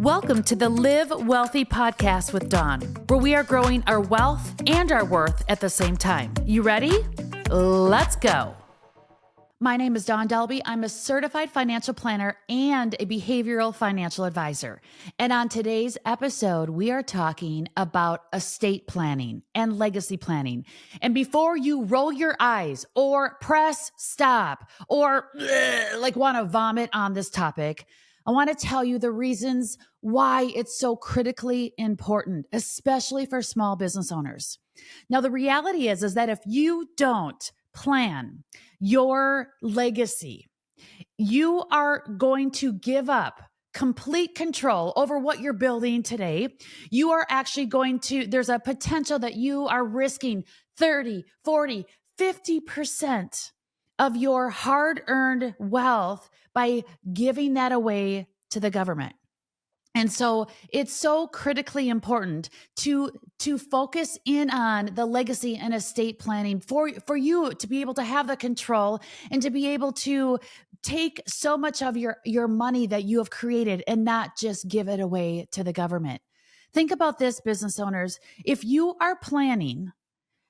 Welcome to the Live Wealthy podcast with Dawn, where we are growing our wealth and our worth at the same time. You ready? Let's go. My name is Dawn Dahlby. I'm a certified financial planner and a behavioral financial advisor. And on today's episode, we are talking about estate planning and legacy planning. And before you roll your eyes or press stop or want to vomit on this topic, I want to tell you the reasons why it's so critically important, especially for small business owners. Now, the reality is that if you don't plan your legacy, you are going to give up complete control over what you're building today. You are actually there's a potential that you are risking 30, 40, 50% of your hard-earned wealth by giving that away to the government. And so it's so critically important to focus in on the legacy and estate planning for you to be able to have the control and to be able to take so much of your money that you have created and not just give it away to the government. Think about this, business owners. If you are planning,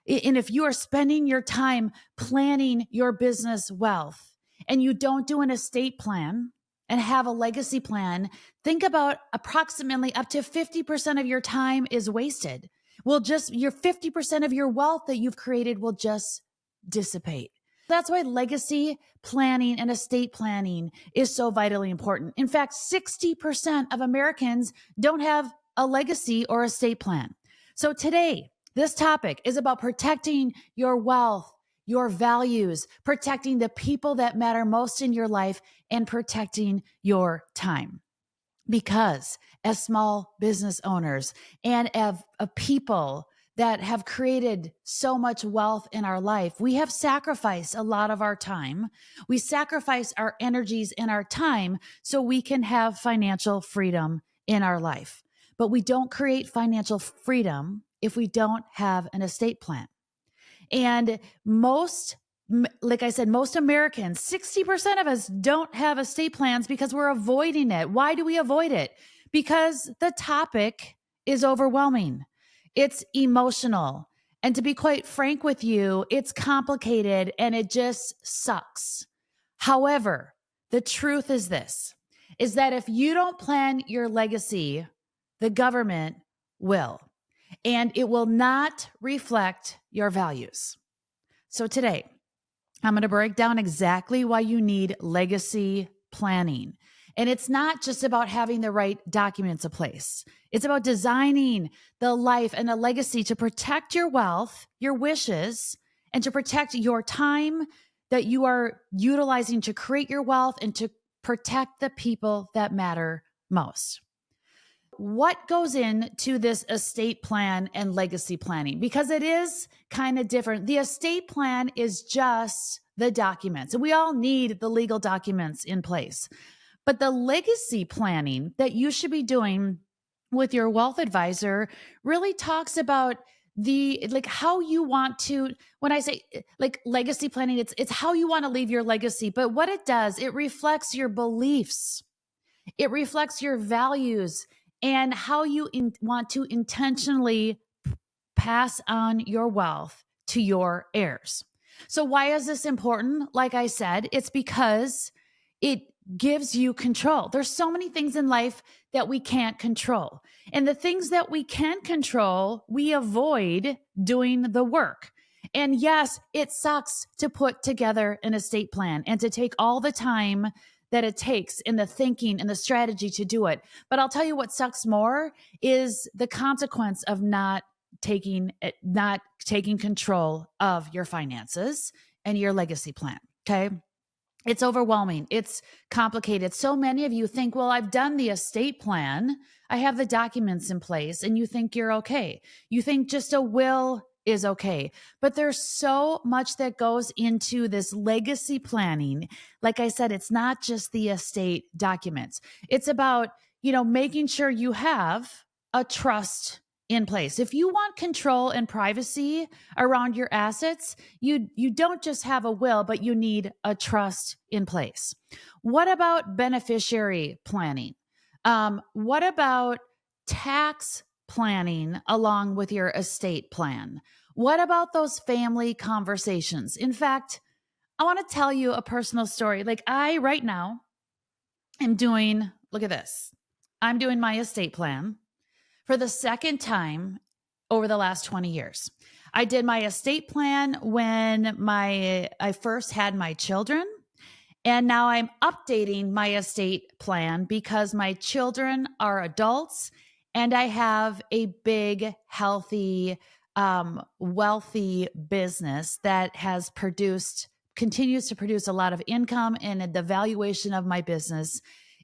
and if you are spending your time planning your business wealth and you don't do an estate plan and have a legacy plan, think about approximately up to 50% of your time is wasted. Your 50% of your wealth that you've created will just dissipate. That's why legacy planning and estate planning is so vitally important. In fact, 60% of Americans don't have a legacy or estate plan. So today, this topic is about protecting your wealth, your values, protecting the people that matter most in your life, and protecting your time. Because as small business owners and as a people that have created so much wealth in our life, we have sacrificed a lot of our time. We sacrifice our energies and our time so we can have financial freedom in our life. But we don't create financial freedom if we don't have an estate plan. And most Americans, 60% of us don't have estate plans because we're avoiding it. Why do we avoid it? Because the topic is overwhelming. It's emotional. And to be quite frank with you, it's complicated and it just sucks. However, the truth is that if you don't plan your legacy, the government will. And it will not reflect your values. So today, I'm going to break down exactly why you need legacy planning. And it's not just about having the right documents in place. It's about designing the life and the legacy to protect your wealth, your wishes, and to protect your time that you are utilizing to create your wealth and to protect the people that matter most. What goes into this estate plan and legacy planning? Because it is kind of different. The estate plan is just the documents, and we all need the legal documents in place. But the legacy planning that you should be doing with your wealth advisor really talks about how you want to, when I say legacy planning, it's how you want to leave your legacy. But what it does, it reflects your beliefs. It reflects your values and how you want to intentionally pass on your wealth to your heirs. So why is this important? Like I said, it's because it gives you control. There's so many things in life that we can't control. And the things that we can control, we avoid doing the work. And yes, it sucks to put together an estate plan and to take all the time that it takes in the thinking and the strategy to do it. But I'll tell you what sucks more is the consequence of not taking control of your finances and your legacy plan. Okay. It's overwhelming. It's complicated. So many of you think, well, I've done the estate plan. I have the documents in place, and you think you're okay. You think just a will is okay. But there's so much that goes into this legacy planning. Like I said, it's not just the estate documents. It's about, making sure you have a trust in place. If you want control and privacy around your assets, you don't just have a will, but you need a trust in place. What about beneficiary planning? What about tax planning along with your estate plan? What about those family conversations? In fact, I want to tell you a personal story. Like I right now am doing, look at this. I'm doing my estate plan for the second time over the last 20 years. I did my estate plan when I first had my children, and now I'm updating my estate plan because my children are adults and I have a big, healthy, wealthy business that continues to produce a lot of income, and the valuation of my business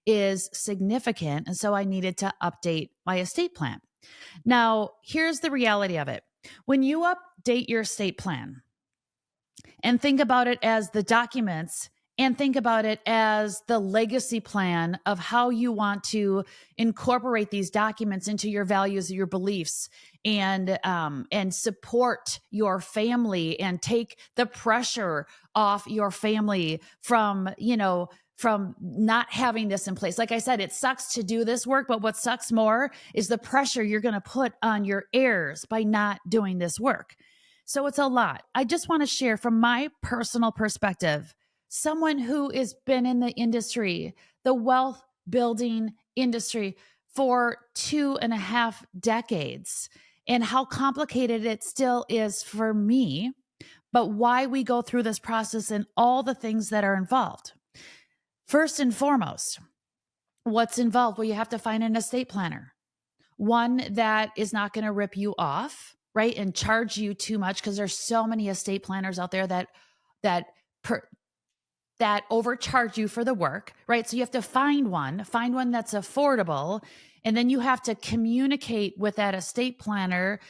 is significant. And so I needed to update my estate plan. Now, here's the reality of it. When you update your estate plan and think about it as the documents and think about it as the legacy plan of how you want to incorporate these documents into your values, your beliefs, and support your family and take the pressure off your family from not having this in place. Like I said, it sucks to do this work, but what sucks more is the pressure you're going to put on your heirs by not doing this work. So it's a lot. I just want to share from my personal perspective, someone who has been in the industry, the wealth building industry, for 2.5 decades, and how complicated it still is for me, but why we go through this process and all the things that are involved. First and foremost, what's involved? Well, you have to find an estate planner, one that is not going to rip you off, right, and charge you too much, because there's so many estate planners out there that overcharge you for the work, right? So you have to find one that's affordable, and then you have to communicate with that estate planner,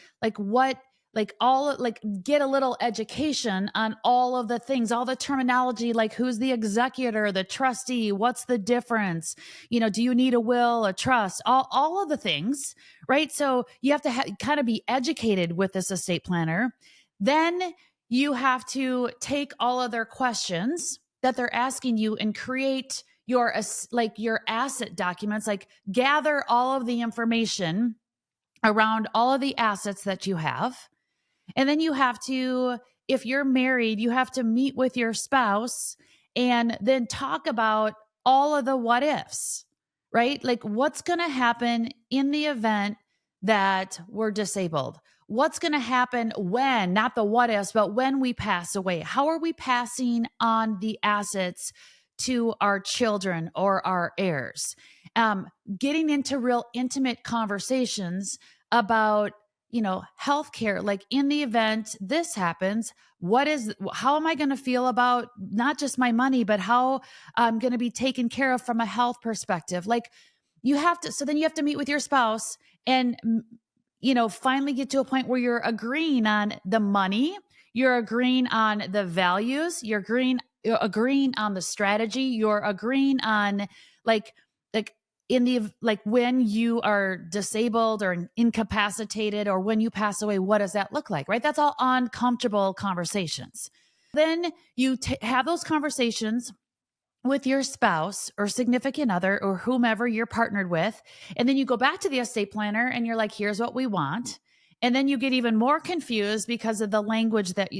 get a little education on all of the things, all the terminology, like who's the executor, the trustee, what's the difference? Do you need a will, a trust, all of the things, right? So you have to kind of be educated with this estate planner. Then you have to take all of their questions that they're asking you and create your asset documents, like gather all of the information around all of the assets that you have. And then you have to, if you're married, you have to meet with your spouse and then talk about all of the what ifs, right? Like what's going to happen in the event that we're disabled? What's going to happen when, not the what ifs, but when we pass away? How are we passing on the assets to our children or our heirs? Getting into real intimate conversations about healthcare, like in the event this happens, how am I going to feel about not just my money, but how I'm going to be taken care of from a health perspective? Like so then you have to meet with your spouse and, finally get to a point where you're agreeing on the money, you're agreeing on the values, you're agreeing on the strategy, you're agreeing on when you are disabled or incapacitated, or when you pass away, what does that look like, right? That's all uncomfortable conversations. Then you have those conversations with your spouse or significant other or whomever you're partnered with. And then you go back to the estate planner and you're like, here's what we want. And then you get even more confused because of the language that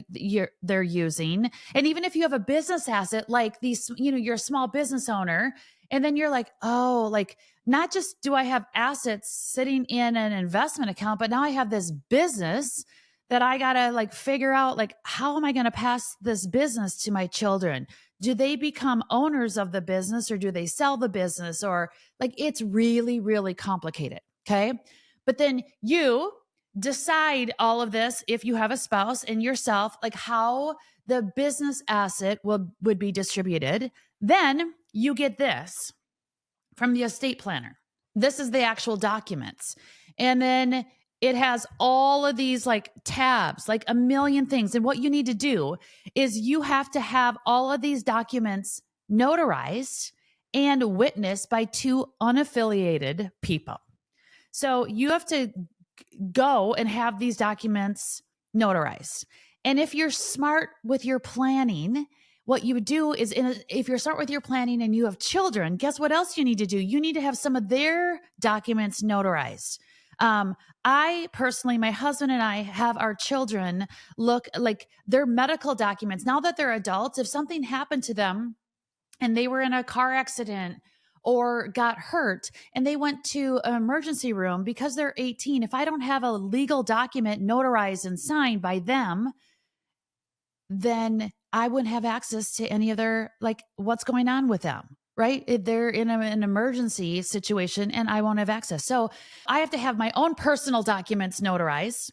they're using. And even if you have a business asset, like these, you're a small business owner, and then you're like, oh, like not just do I have assets sitting in an investment account, but now I have this business that I got to figure out, how am I going to pass this business to my children? Do they become owners of the business, or do they sell the business? Or it's really, really complicated. Okay. But then you decide all of this, if you have a spouse and yourself, how the business asset would be distributed. Then you get this from the estate planner. This is the actual documents. And then it has all of these tabs, a million things. And what you need to do is you have to have all of these documents notarized and witnessed by 2 unaffiliated people. So you have to go and have these documents notarized. And if you're smart with your planning, what you would do is if you start with your planning and you have children, guess what else you need to do? You need to have some of their documents notarized. I personally, my husband and I have our children look like their medical documents. Now that they're adults, if something happened to them and they were in a car accident or got hurt and they went to an emergency room because they're 18, if I don't have a legal document notarized and signed by them, then I wouldn't have access to any of their, like, what's going on with them, right? If they're in an emergency situation and I won't have access. So I have to have my own personal documents notarized.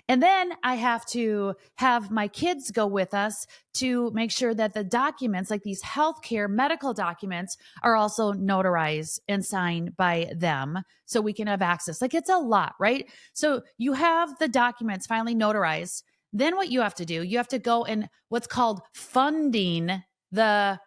And then I have to have my kids go with us to make sure that the documents, like these healthcare medical documents, are also notarized and signed by them so we can have access. Like, it's a lot, right? So you have the documents finally notarized. Then what you have to do, you have to go and what's called funding the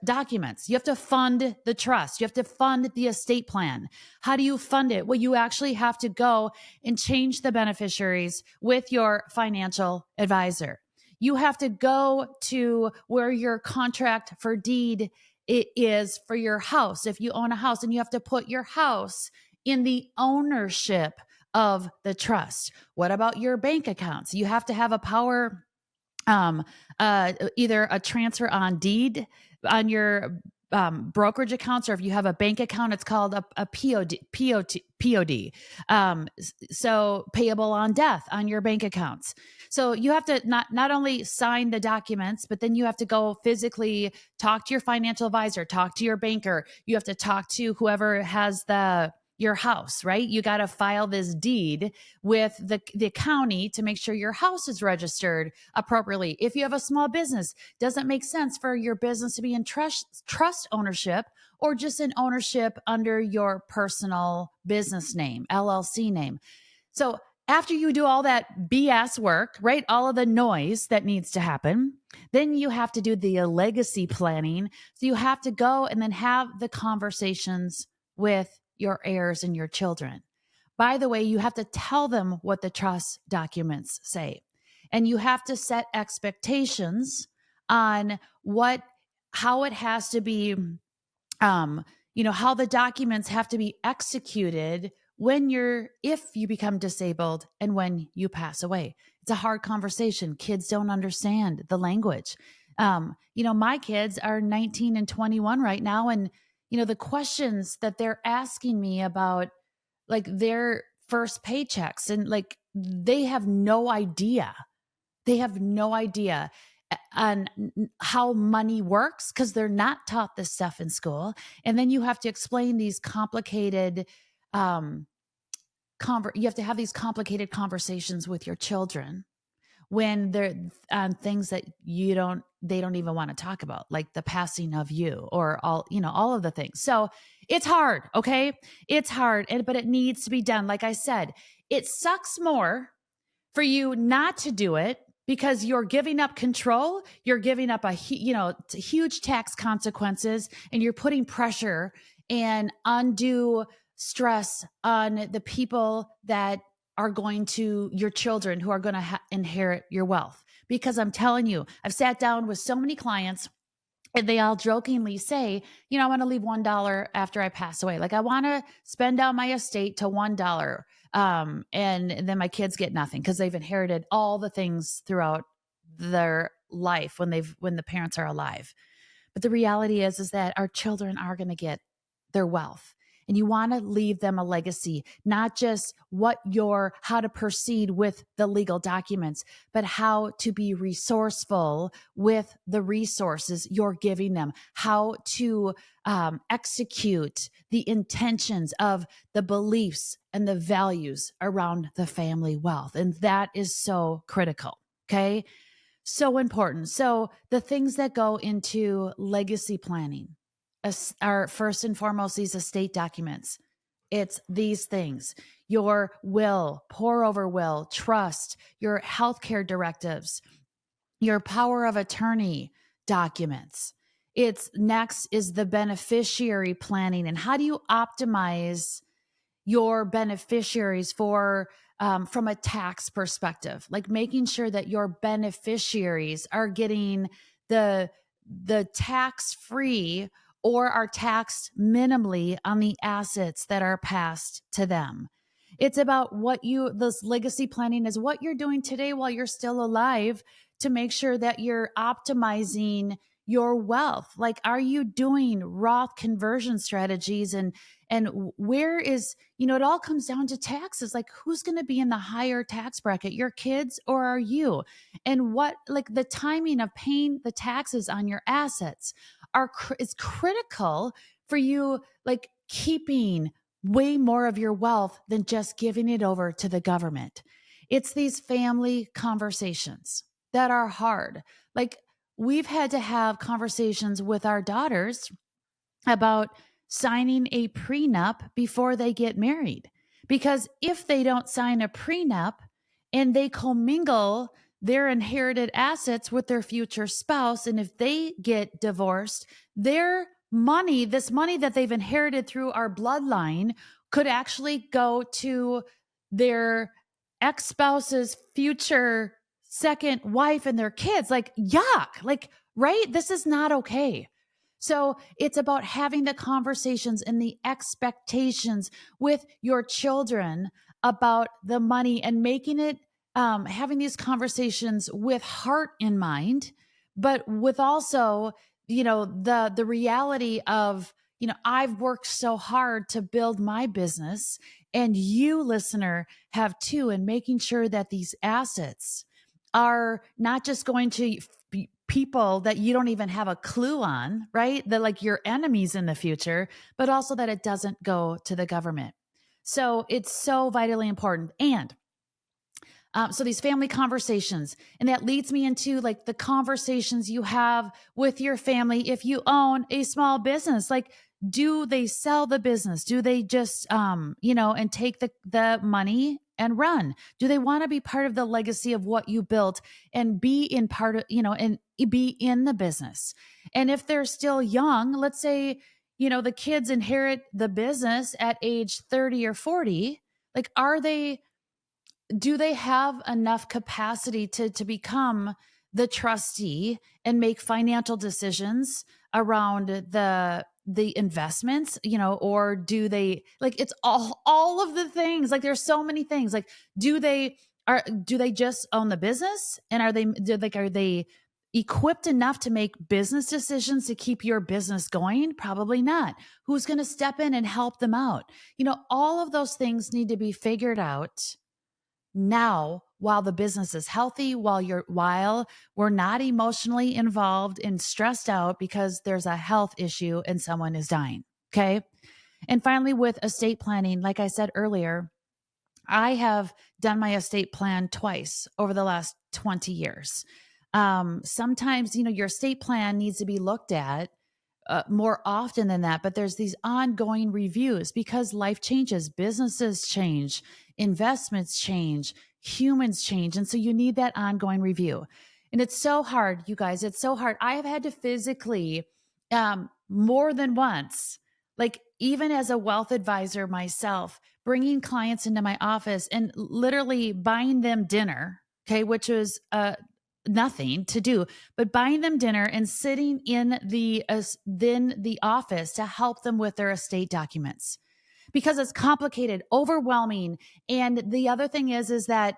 documents. You have to fund the trust. You have to fund the estate plan. How do you fund it? Well, you actually have to go and change the beneficiaries with your financial advisor. You have to go to where your contract for deed is for your house. If you own a house, and you have to put your house in the ownership of the trust. What about your bank accounts? You have to have a power, either a transfer on deed on your brokerage accounts, or if you have a bank account, it's called a POD. So payable on death on your bank accounts. So you have to not only sign the documents, but then you have to go physically talk to your financial advisor, talk to your banker. You have to talk to whoever has your house, right? You got to file this deed with the county to make sure your house is registered appropriately. If you have a small business, doesn't make sense for your business to be in trust ownership or just in ownership under your personal business name, LLC name. So after you do all that BS work, right? All of the noise that needs to happen, then you have to do the legacy planning. So you have to go and then have the conversations with your heirs and your children. By the way, you have to tell them what the trust documents say. And you have to set expectations on how it has to be, how the documents have to be executed if you become disabled and when you pass away. It's a hard conversation. Kids don't understand the language. My kids are 19 and 21 right now. And the questions that they're asking me about, like, their first paychecks, and like, they have no idea. They have no idea on how money works because they're not taught this stuff in school. And then you have to explain these complicated, you have to have these complicated conversations with your children when they're on things that they don't even want to talk about, like the passing of you or all of the things. So it's hard. Okay. It's hard, but it needs to be done. Like I said, it sucks more for you not to do it because you're giving up control. You're giving up huge tax consequences, and you're putting pressure and undue stress on the people that are going to your children who are going to inherit your wealth. Because I'm telling you, I've sat down with so many clients and they all jokingly say, I want to leave $1 after I pass away. Like, I want to spend out my estate to $1. And then my kids get nothing because they've inherited all the things throughout their life when the parents are alive. But the reality is that our children are going to get their wealth. And you want to leave them a legacy, not just how to proceed with the legal documents, but how to be resourceful with the resources you're giving them, how to execute the intentions of the beliefs and the values around the family wealth. And that is so critical. Okay. So important. So the things that go into legacy planning are first and foremost these estate documents. It's these things: your will, pour over will, trust, your healthcare directives, your power of attorney documents. Next is the beneficiary planning. And how do you optimize your beneficiaries from a tax perspective, like making sure that your beneficiaries are getting the tax-free or are taxed minimally on the assets that are passed to them. It's about this legacy planning is what you're doing today while you're still alive to make sure that you're optimizing your wealth. Like, are you doing Roth conversion strategies and where is, it all comes down to taxes. Like, who's going to be in the higher tax bracket, your kids or are you? And what, like, the timing of paying the taxes on your assets is critical for you, like keeping way more of your wealth than just giving it over to the government. It's these family conversations that are hard. Like, we've had to have conversations with our daughters about signing a prenup before they get married. Because if they don't sign a prenup and they commingle their inherited assets with their future spouse, and if they get divorced, their money, this money that they've inherited through our bloodline, could actually go to their ex-spouse's future second wife and their kids. Like, yuck, like, right? This is not okay. So it's about having the conversations and the expectations with your children about the money and making it, having these conversations with heart in mind, but with also, the reality of, I've worked so hard to build my business and you, listener, have too, and making sure that these assets are not just going to people that you don't even have a clue on, right? That, like, your enemies in the future, but also that it doesn't go to the government. So it's so vitally important. And so these family conversations, and that leads me into like the conversations you have with your family. If you own a small business, like, do they sell the business? Do they just, and take the money and run? Do they want to be part of the legacy of what you built and be in part of, and be in the business? And if they're still young, let's say, the kids inherit the business at age 30 or 40, like, do they have enough capacity to become the trustee and make financial decisions around the investments, or do they, like, it's all of the things, like, there's so many things, like, do they just own the business, and are they equipped enough to make business decisions to keep your business going? Probably not. Who's going to step in and help them out? All of those things need to be figured out now, while the business is healthy, while we're not emotionally involved and stressed out because there's a health issue and someone is dying. Okay. And finally, with estate planning, like I said earlier, I have done my estate plan twice over the last 20 years. Sometimes, your estate plan needs to be looked at more often than that, but there's these ongoing reviews because life changes, businesses change, investments change, humans change. And so you need that ongoing review. And it's so hard, you guys. It's so hard. I have had to physically, more than once, like, even as a wealth advisor myself, bringing clients into my office and literally buying them dinner, okay, which was nothing to do, but buying them dinner and sitting in the office to help them with their estate documents, because it's complicated, overwhelming. And the other thing is that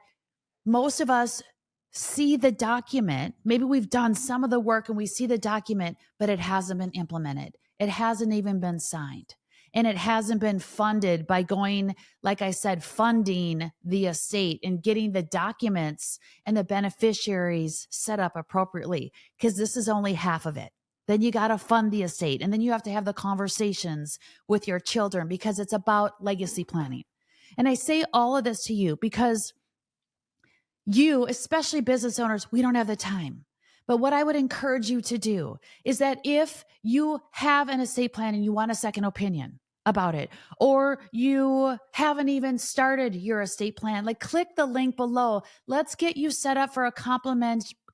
most of us see the document. Maybe we've done some of the work and we see the document, but it hasn't been implemented. It hasn't even been signed. And it hasn't been funded by going, like I said, funding the estate and getting the documents and the beneficiaries set up appropriately, because this is only half of it. Then you got to fund the estate. And then you have to have the conversations with your children, because it's about legacy planning. And I say all of this to you because you, especially business owners, we don't have the time. But what I would encourage you to do is that if you have an estate plan and you want a second opinion about it, or you haven't even started your estate plan, like, click the link below. Let's get you set up for a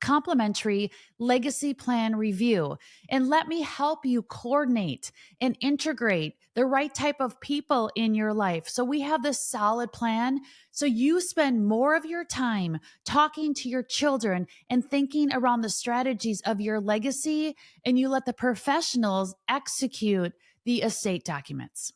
complimentary legacy plan review. And let me help you coordinate and integrate the right type of people in your life. So we have this solid plan. So you spend more of your time talking to your children and thinking around the strategies of your legacy, and you let the professionals execute the estate documents.